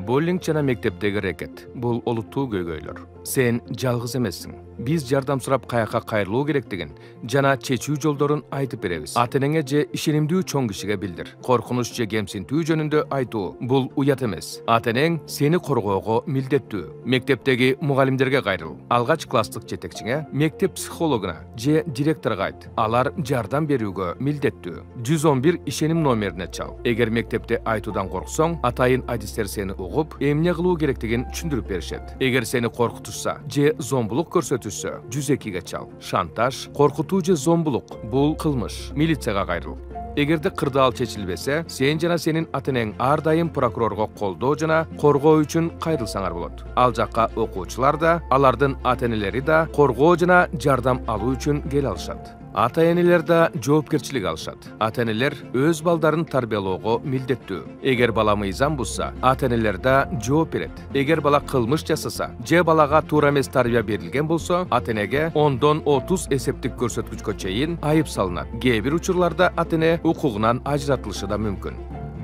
Bullying jana mektepdegi reket. Bul oluttuu göygöylөр. Sen жалгыз emessin. Biz jardam surap kayaka kayrılуу kerekdigin jana çeçүү жолдорун айтып беребиz. Ата-энеңе же ишенимдүү чоң кишиге билдир. Коркунуч же кемсинтүү жөнүндө айтуу бул уят эмес. Ата-энең сени коргоого милдеттүү. Мектептеги мугалимдерге кайрыл. Алгач класстык жетекчиңе, мектеп психологуна же директорго айт. Алар жардам берүүгө милдеттүү. 111 ишеним номерине чал. Эгер мектепте айтуудан корксоң, атайын адистер сени угуп, эмне кылуу керектигин түшүндүрүп беришет. Эгер сени коркутушса же зомбулук көрсөтүшсө, 102-ге чал. Шантаж, коркутуу же зомбулук бул кылмыш. Милицияга кайрыл. Эгерде кырдаал чечилбесе, сен жана сенин ата-энең ар дайым прокурорго колдоо жана коргоо үчүн кайрылсаңар болот. Ал жакка окуучулар да, алардын ата-энелери да коргоо жана жардам алуу үчүн келе алышат. Ата-энелер да жоопкерчилик алышат. Ата-энелер өз балдарын тарбиялоого милдеттүү. Эгер бала мыйзам бузса, ата-энелер да жооп берет. Эгер бала кылмыш жасаса, же балага туура эмес тарбия берилген болсо, ата-энеге 10дон 30 эсептик көрсөткүчкө чейин айып салынат. Кээ бир учурларда ата-эне укугунан ажыратылышы да мүмкүн.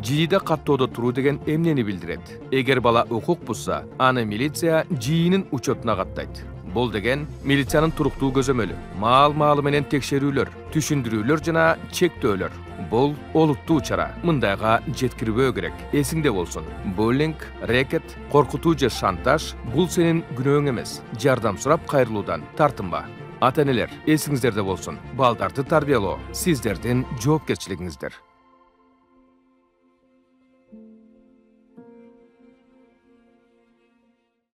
Жийде каттоодо туруу деген эмнени билдирет? Эгер бала укук бузса, аны милиция жийинин учетуна каттайт. Бул деген милициянын туруктуу көзөмөлү, маал-маалы менен текшерүүлөр, түшүндүрүүлөр жана чектөөлөр. Бул олуттуу чара. Мындайга жеткирбөө керек. Эсиңде болсун. Буллинг, рекет, коркутуу же шантаж бул сенин күнөөң эмес. Жардам сурап кайрылуудан тартынба. Ата-энелер, эсиңиздерде болсун. Балдарды тарбиялоо сиздердин жоопкерчилигиңиздер.